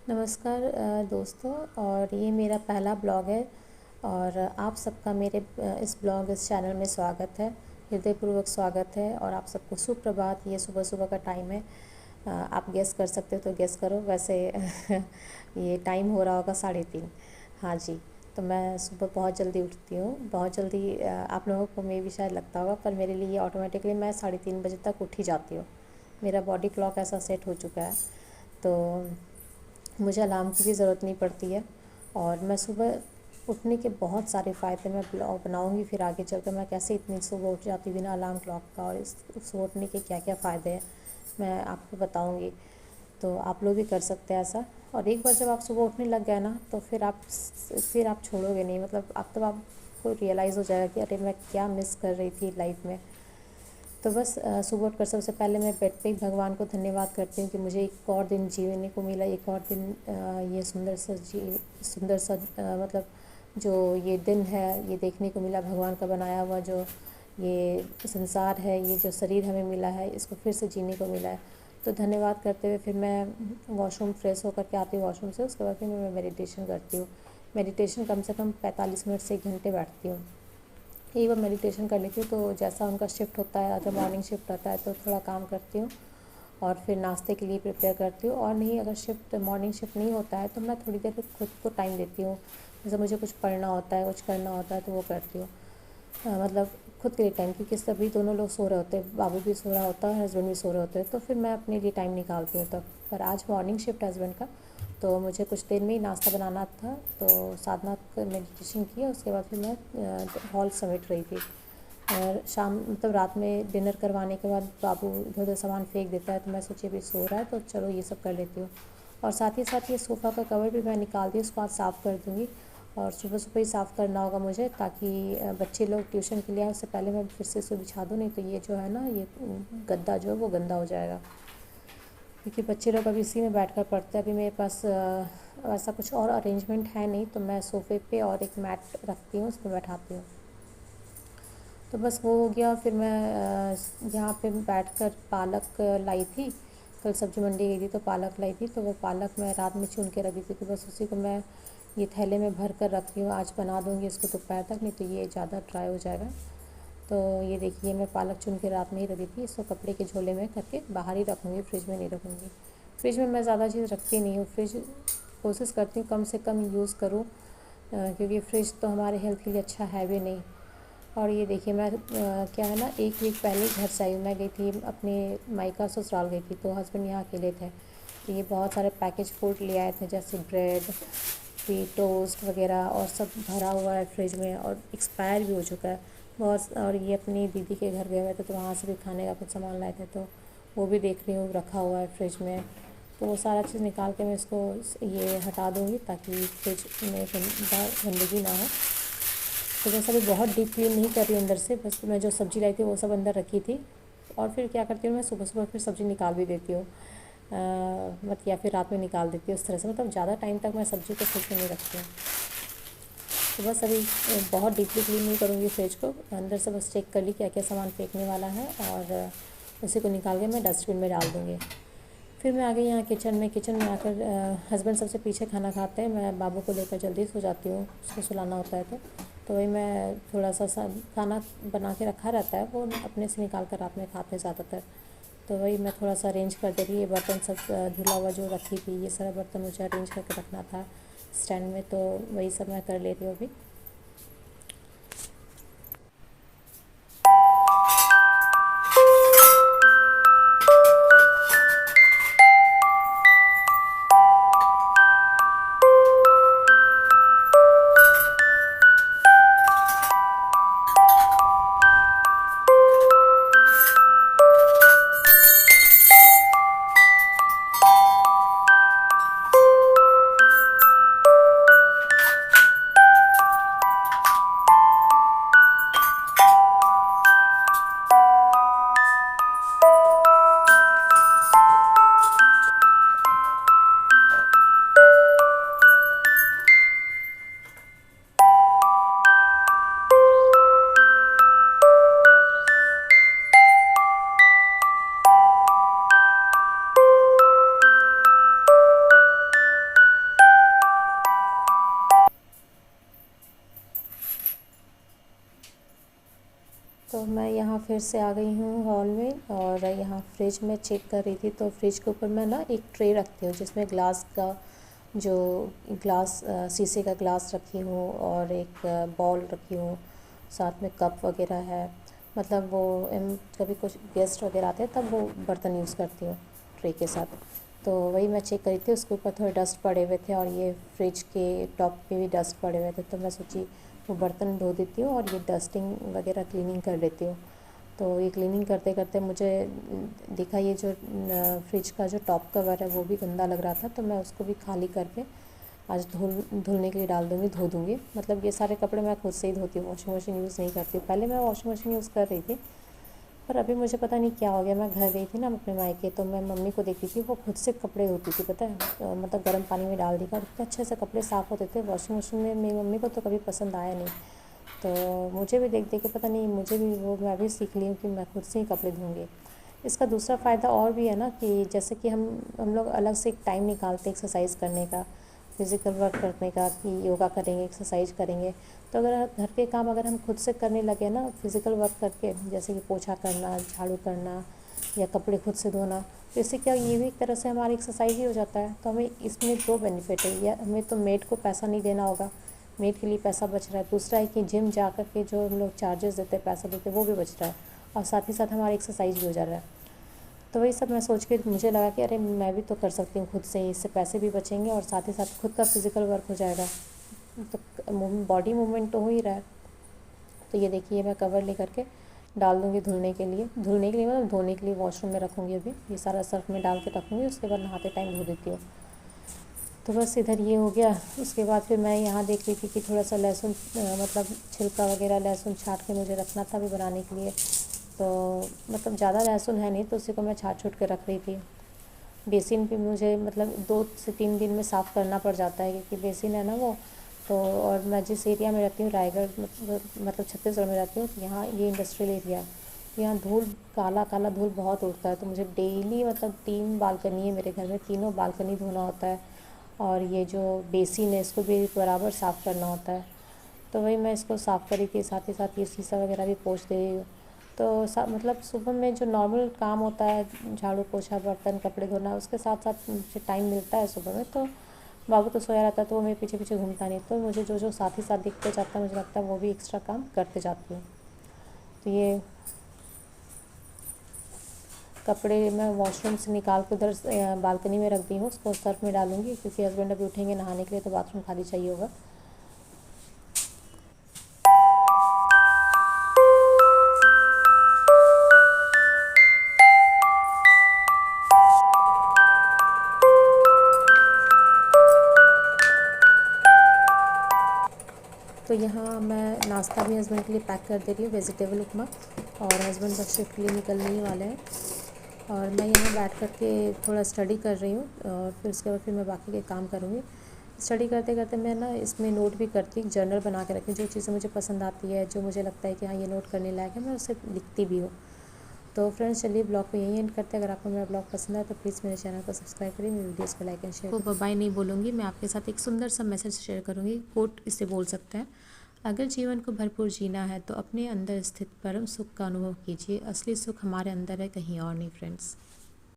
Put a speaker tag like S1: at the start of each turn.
S1: नमस्कार दोस्तों। और ये मेरा पहला ब्लॉग है और आप सबका मेरे इस ब्लॉग इस चैनल में स्वागत है, हृदयपूर्वक स्वागत है। और आप सबको सुप्रभात। ये सुबह सुबह का टाइम है। आप गेस कर सकते हो तो गेस करो। वैसे ये टाइम हो रहा होगा 3:30। हाँ जी। तो मैं सुबह बहुत जल्दी उठती हूँ, बहुत जल्दी। आप लोगों को मे भी शायद लगता होगा, पर मेरे लिए ऑटोमेटिकली मैं 3:30 बजे तक उठ ही जाती हूँ। मेरा बॉडी क्लॉक ऐसा सेट हो चुका है, तो मुझे अलार्म की भी ज़रूरत नहीं पड़ती है। और मैं सुबह उठने के बहुत सारे फ़ायदे मैं ब्लॉग बनाऊँगी, फिर आगे चलकर मैं कैसे इतनी सुबह उठ जाती बिना अलार्म क्लॉक का, और इस सुबह उठने के क्या क्या फ़ायदे हैं मैं आपको बताऊँगी। तो आप लोग भी कर सकते हैं ऐसा। और एक बार जब आप सुबह उठने लग गए ना, तो फिर आप छोड़ोगे नहीं। मतलब अब तब आपको रियलाइज़ हो जाएगा कि अरे मैं क्या मिस कर रही थी लाइफ में। तो बस सुबह उठकर सबसे पहले मैं बेड पे ही भगवान को धन्यवाद करती हूँ कि मुझे एक और दिन जीने को मिला, एक और दिन ये सुंदर सा मतलब जो ये दिन है ये देखने को मिला। भगवान का बनाया हुआ जो ये संसार है, ये जो शरीर हमें मिला है, इसको फिर से जीने को मिला है। तो धन्यवाद करते हुए फिर मैं वॉशरूम फ्रेश होकर के आती हूँ वॉशरूम से। उसके बाद फिर मैं मेडिटेशन करती हूँ। मेडिटेशन कम से कम 45 मिनट से 1 घंटे बैठती हूँ। एक बार मेडिटेशन कर लेती हूँ, तो जैसा उनका शिफ्ट होता है, अगर मॉर्निंग शिफ्ट रहता है तो थोड़ा काम करती हूँ और फिर नाश्ते के लिए प्रिपेयर करती हूँ। और नहीं, अगर मॉर्निंग शिफ्ट नहीं होता है तो मैं थोड़ी देर खुद को टाइम देती हूँ। जैसे मुझे कुछ पढ़ना होता है, कुछ करना होता है, तो वो करती हूँ। मतलब खुद के लिए टाइम, क्योंकि सभी दोनों लोग सो रहे होते हैं, बाबू भी सो रहा होता है, हस्बैंड भी सो रहे होते हैं, तो फिर मैं अपने लिए टाइम निकालती हूँ तब। पर आज मॉर्निंग शिफ्ट हस्बैंड का, तो मुझे कुछ देर में ही नाश्ता बनाना था, तो साधना मेडिटेशन किया। उसके बाद फिर मैं हॉल समेट रही थी। और शाम मतलब रात में डिनर करवाने के बाद बाबू इधर उधर सामान फेंक देता है, तो मैं सोची अभी सो रहा है तो चलो ये सब कर लेती हूँ। और साथ ही साथ ये सोफ़ा का कवर भी मैं निकाल दी, उसको आज साफ़ कर दूँगी। और सुबह सुबह ही साफ़ करना होगा मुझे, ताकि बच्चे लोग ट्यूशन के लिए आए उससे पहले मैं फिर से इसे बिछा दूँ। नहीं तो ये जो है ना, ये गद्दा जो है वो गंदा हो जाएगा, क्योंकि बच्चे लोग अभी इसी में बैठकर पढ़ते हैं। अभी मेरे पास ऐसा कुछ और अरेंजमेंट है नहीं, तो मैं सोफ़े पे और एक मैट रखती हूँ, उस पर बैठाती हूँ। तो बस वो हो गया। फिर मैं यहाँ पे बैठकर पालक लाई थी। कल सब्ज़ी मंडी गई थी तो पालक लाई थी, तो वो पालक मैं रात में चुन के रख दी थी, तो बस उसी को मैं ये थैले में भर कर रखी हूँ। आज बना दूँगी इसको दोपहर तक, नहीं तो ये ज़्यादा ड्राई हो जाएगा। तो ये देखिए, मैं पालक चुन के रात में ही रखी थी। इसको कपड़े के झोले में करके बाहर ही रखूँगी, फ्रिज में नहीं रखूँगी। फ्रिज में मैं ज़्यादा चीज़ रखती नहीं हूँ। फ्रिज कोशिश करती हूँ कम से कम यूज़ करूँ, क्योंकि फ्रिज तो हमारे हेल्थ के लिए अच्छा है भी नहीं। और ये देखिए, मैं क्या है ना, एक वीक पहले घर से आई हूँ। मैं गई थी अपने मायका ससुराल गई थी, तो हस्बैंड यहाँ अकेले थे, तो ये बहुत सारे पैकेज फूड ले आए थे, जैसे ब्रेड, फिर टोस्ट वगैरह, और सब भरा हुआ है फ्रिज में और एक्सपायर भी हो चुका है बहुत। और ये अपनी दीदी के घर गए हुए थे, तो वहाँ से भी खाने का कुछ सामान लाए थे, तो वो भी देख रही हूँ रखा हुआ है फ्रिज में। तो वो सारा चीज़ निकाल के मैं इसको ये हटा दूँगी, ताकि फ्रिज में गंदगी ना हो। तो वैसे अभी बहुत डीप क्लीन नहीं कर रही अंदर से, बस मैं जो सब्ज़ी लाई थी वो सब अंदर रखी थी। और फिर क्या करती हूँ, मैं सुबह सुबह फिर सब्ज़ी निकाल भी देती हूँ, या फिर रात में निकाल देती हूँ। इस तरह से मतलब ज़्यादा टाइम तक मैं सब्ज़ी को फ्रिज में नहीं रखती हूँ। तो बस अभी बहुत डीपली क्लीन नहीं करूँगी फ्रिज को, अंदर से बस चेक कर ली क्या क्या सामान फेंकने वाला है, और उसी को निकाल के मैं डस्टबिन में डाल दूँगी। फिर मैं आ गई यहाँ किचन में आकर हस्बैंड सबसे पीछे खाना खाते हैं। मैं बाबू को लेकर जल्दी सो जाती हूँ, उसको सुलाना होता है, तो वही मैं थोड़ा सा खाना बना के रखा रहता है, वो अपने से निकाल कर रात में खाते हैं ज़्यादातर। तो वही मैं थोड़ा सा अरेंज कर दे रही। ये बर्तन सब धुला हुआ जो रखी थी, ये सारा बर्तन मुझे अरेंज करके रखना था स्टैंड में, तो वही सब मैं कर ले रही हूँ अभी। मैं यहाँ फिर से आ गई हूँ हॉल में, और यहाँ फ्रिज में चेक कर रही थी। तो फ्रिज के ऊपर मैं ना एक ट्रे रखती हूँ जिसमें ग्लास का जो ग्लास शीशे का ग्लास रखी हूँ, और एक बॉल रखी हूँ, साथ में कप वगैरह है। मतलब वो कभी कुछ गेस्ट वगैरह आते हैं तब वो बर्तन यूज़ करती हूँ ट्रे के साथ। तो वही मैं चेक करी थी, उसके ऊपर थोड़े डस्ट पड़े हुए थे और ये फ्रिज के टॉप पे भी डस्ट पड़े हुए थे। तो मैं सोची वो बर्तन धो देती हूँ और ये डस्टिंग वगैरह क्लीनिंग कर लेती हूँ। तो ये क्लीनिंग करते करते मुझे दिखा ये जो फ्रिज का जो टॉप कवर है वो भी गंदा लग रहा था। तो मैं उसको भी खाली करके आज धुलने के लिए डाल दूँगी, धो दूँगी। मतलब ये सारे कपड़े मैं खुद से ही धोती हूँ, वॉशिंग मशीन यूज़ नहीं करती हूँ। पहले मैं वॉशिंग मशीन यूज़ कर रही थी, पर अभी मुझे पता नहीं क्या हो गया। मैं घर गई थी ना अपने मायके, तो मैं मम्मी को देखती थी वो खुद से कपड़े धोती थी, पता है। मतलब गर्म पानी में डाल देगा, इतने अच्छे से कपड़े साफ़ होते थे वॉशिंग मशीन में। मेरी मम्मी को तो कभी पसंद आया नहीं। तो मुझे भी देख देख के पता नहीं, मुझे भी वो मैं भी सीख ली हूँ कि मैं खुद से ही कपड़े धोंगी। इसका दूसरा फ़ायदा और भी है ना, कि जैसे कि हम लोग अलग से एक टाइम निकालते एक्सरसाइज करने का, फिज़िकल वर्क करने का, कि योगा करेंगे, एक्सरसाइज करेंगे। तो अगर घर के काम अगर हम खुद से करने लगे ना फिज़िकल वर्क करके, जैसे कि पोछा करना, झाड़ू करना, या कपड़े खुद से धोना, तो इससे क्या, ये भी एक तरह से हमारी एक्सरसाइज ही हो जाता है। तो हमें इसमें दो बेनिफिट है। या हमें तो मेड को पैसा नहीं देना होगा, मेड के लिए पैसा बच रहा है। दूसरा है कि जिम जा कर के जो हम लोग चार्जेस देते हैं, पैसा देते हैं, वो भी बच रहा है, और साथ ही साथ हमारी एक्सरसाइज भी हो जा रहा है। तो वही सब मैं सोच के मुझे लगा कि अरे मैं भी तो कर सकती हूँ खुद से ही, इससे पैसे भी बचेंगे और साथ ही साथ खुद का फिज़िकल वर्क हो जाएगा। तो बॉडी मूवमेंट तो हो ही रहा है। तो ये देखिए मैं कवर ले करके डाल दूँगी धुलने के लिए मतलब धोने के लिए वॉशरूम में रखूँगी। अभी ये सारा सर्फ में डाल के रखूँगी, उसके बाद नहाते टाइम धो देती हूँ। तो बस इधर ये हो गया। उसके बाद फिर मैं यहाँ देख रही थी कि थोड़ा सा लहसुन मतलब छिलका वगैरह लहसुन छाँट के मुझे रखना था अभी बनाने के लिए। तो मतलब ज़्यादा लहसुन है नहीं, तो उसी को मैं छाँट छूट के रख रही थी। बेसिन भी मुझे मतलब 2 से 3 दिन में साफ़ करना पड़ जाता है, क्योंकि बेसिन है ना वो। तो और मैं जिस एरिया में रहती हूँ रायगढ़ मतलब छत्तीसगढ़ में रहती हूँ, तो यहाँ ये इंडस्ट्रियल एरिया है। यहाँ धूल काला काला धूल बहुत उड़ता है। तो मुझे डेली मतलब 3 बालकनी है मेरे घर में, तीनों बालकनी धोना होता है। और ये जो बेसिन है इसको भी बराबर साफ़ करना होता है। तो वही मैं इसको साफ़ करी थी, साथ ही साथ ये शीशा वगैरह भी पोंछ दे रही हूँ। तो मतलब सुबह में जो नॉर्मल काम होता है, झाड़ू पोछा बर्तन कपड़े धोना, उसके साथ साथ मुझे टाइम मिलता है सुबह में। तो बाबू तो सोया रहता है तो वो मेरे पीछे पीछे घूमता नहीं, तो मुझे जो जो साथ ही साथ दिखते जाता है मुझे लगता है वो भी एक्स्ट्रा काम करते जाती हूँ। तो ये कपड़े मैं वॉशरूम से निकाल के उधर बालकनी में रख दी हूँ, उसको सर्फ में डालूँगी, क्योंकि हस्बैंड अभी उठेंगे नहाने के लिए तो बाथरूम खाली चाहिए होगा। तो यहाँ मैं नाश्ता भी हस्बैंड के लिए पैक कर दे रही हूँ, वेजिटेबल उपमा। और हस्बैंड बस शिफ्ट के लिए निकलने ही वाले हैं। और मैं यहाँ बैठ कर के थोड़ा स्टडी कर रही हूँ, और फिर उसके बाद फिर मैं बाकी के काम करूँगी। स्टडी करते करते मैं ना इसमें नोट भी करती हूँ, जर्नल बना के रखती हूँ। जो चीज़ें मुझे पसंद आती है, जो मुझे लगता है कि हाँ ये नोट करने लायक है, मैं उसे लिखती भी हूँ। तो फ्रेंड्स चलिए ब्लॉग को यहीं एंड करते हैं। अगर आपको मेरा ब्लॉग पसंद आए तो प्लीज़ मेरे चैनल को सब्सक्राइब करिए, मेरे वीडियोस को लाइक एंड शेयर। तो बाय नहीं बोलूँगी, मैं आपके साथ एक सुंदर सा मैसेज शेयर करूँगी। कोट इसे बोल सकते हैं, अगर जीवन को भरपूर जीना है तो अपने अंदर स्थित परम सुख का अनुभव कीजिए। असली सुख हमारे अंदर है, कहीं और नहीं फ्रेंड्स।